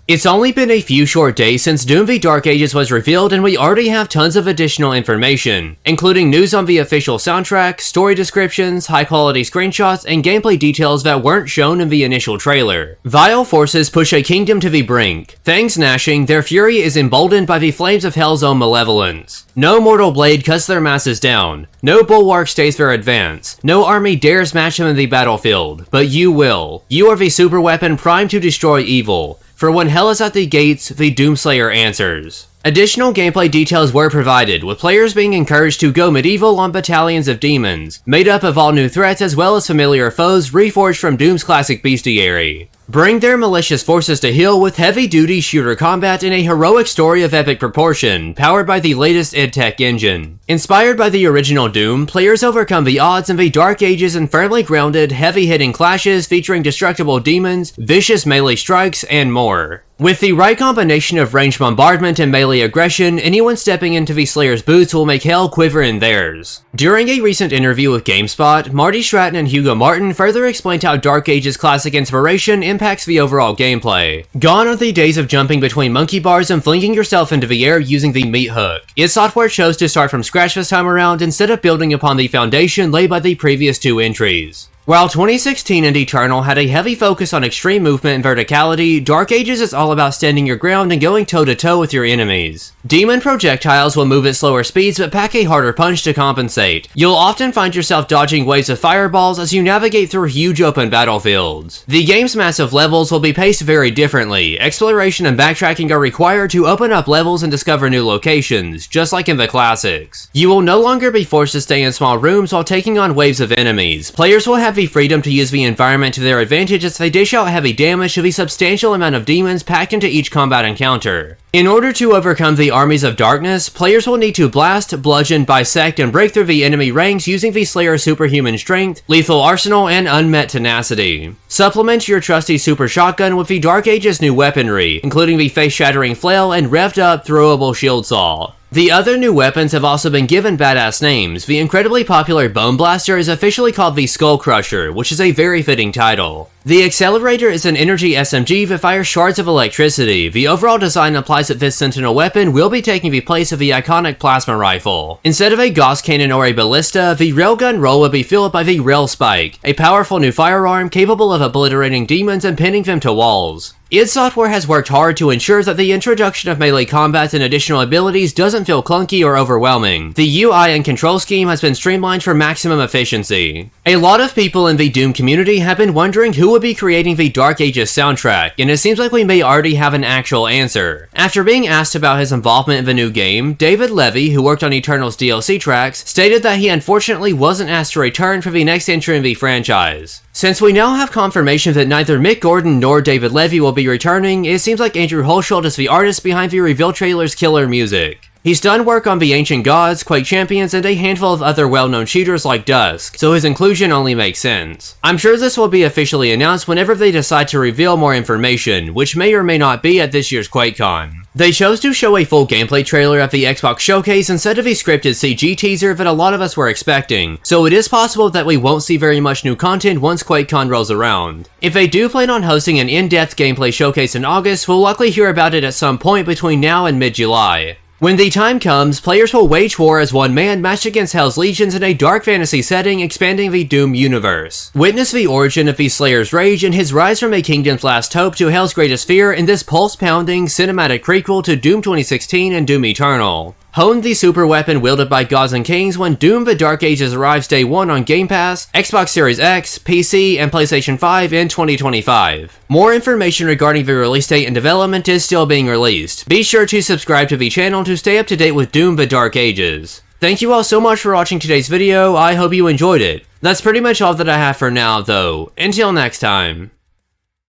It's only been a few short days since Doom v Dark Ages was revealed, and we already have tons of additional information, including news on the official soundtrack, story descriptions, high-quality screenshots, and gameplay details that weren't shown in the initial trailer. Vile forces push a kingdom to the brink. Fangs gnashing, their fury is emboldened by the flames of Hell's own malevolence. No mortal blade cuts their masses down. No bulwark stays their advance. No army dares match them in the battlefield. But you will. You are the super weapon primed to destroy evil. For when hell is at the gates, the Doomslayer answers. Additional gameplay details were provided, with players being encouraged to go medieval on battalions of demons, made up of all new threats as well as familiar foes reforged from Doom's classic bestiary. Bring their malicious forces to heel with heavy-duty shooter combat in a heroic story of epic proportion, powered by the latest id Tech engine. Inspired by the original Doom, players overcome the odds in the Dark Ages in firmly grounded, heavy-hitting clashes featuring destructible demons, vicious melee strikes, and more. With the right combination of ranged bombardment and melee aggression, anyone stepping into the Slayer's boots will make hell quiver in theirs. During a recent interview with GameSpot, Marty Stratton and Hugo Martin further explained how Dark Ages classic inspiration impacts the overall gameplay. Gone are the days of jumping between monkey bars and flinging yourself into the air using the meat hook. id Software chose to start from scratch this time around instead of building upon the foundation laid by the previous two entries. While 2016 and Eternal had a heavy focus on extreme movement and verticality, Dark Ages is all about standing your ground and going toe-to-toe with your enemies. Demon projectiles will move at slower speeds but pack a harder punch to compensate. You'll often find yourself dodging waves of fireballs as you navigate through huge open battlefields. The game's massive levels will be paced very differently. Exploration and backtracking are required to open up levels and discover new locations, just like in the classics. You will no longer be forced to stay in small rooms while taking on waves of enemies. Players will have the freedom to use the environment to their advantage as they dish out heavy damage to the substantial amount of demons packed into each combat encounter. In order to overcome the armies of darkness, players will need to blast, bludgeon, bisect, and break through the enemy ranks using the Slayer's superhuman strength, lethal arsenal, and unmet tenacity. Supplement your trusty super shotgun with the Dark Ages new weaponry, including the face-shattering flail and revved-up throwable shield saw. The other new weapons have also been given badass names. The incredibly popular Bone Blaster is officially called the Skull Crusher, which is a very fitting title. The Accelerator is an energy SMG that fires shards of electricity. The overall design implies that this Sentinel weapon will be taking the place of the iconic Plasma Rifle. Instead of a Gauss Cannon or a Ballista, the Railgun Roll will be fueled by the Rail Spike, a powerful new firearm capable of obliterating demons and pinning them to walls. id Software has worked hard to ensure that the introduction of melee combat and additional abilities doesn't feel clunky or overwhelming. The UI and control scheme has been streamlined for maximum efficiency. A lot of people in the Doom community have been wondering who would be creating the Dark Ages soundtrack, and it seems like we may already have an actual answer. After being asked about his involvement in the new game, David Levy, who worked on Eternal's DLC tracks, stated that he unfortunately wasn't asked to return for the next entry in the franchise. Since we now have confirmation that neither Mick Gordon nor David Levy will be returning, it seems like Andrew Hulshult is the artist behind the reveal trailer's killer music. He's done work on the Ancient Gods, Quake Champions, and a handful of other well-known shooters like Dusk, so his inclusion only makes sense. I'm sure this will be officially announced whenever they decide to reveal more information, which may or may not be at this year's QuakeCon. They chose to show a full gameplay trailer at the Xbox Showcase instead of a scripted CG teaser that a lot of us were expecting, so it is possible that we won't see very much new content once QuakeCon rolls around. If they do plan on hosting an in-depth gameplay showcase in August, we'll likely hear about it at some point between now and mid-July. When the time comes, players will wage war as one man matched against Hell's legions in a dark fantasy setting expanding the Doom universe. Witness the origin of the Slayer's rage and his rise from a kingdom's last hope to Hell's greatest fear in this pulse-pounding cinematic prequel to Doom 2016 and Doom Eternal. Hone the super weapon wielded by gods and kings when Doom the Dark Ages arrives day one on Game Pass, Xbox Series X, PC, and PlayStation 5 in 2025. More information regarding the release date and development is still being released. Be sure to subscribe to the channel to stay up to date with Doom the Dark Ages. Thank you all so much for watching today's video. I hope you enjoyed it. That's pretty much all that I have for now though. Until next time.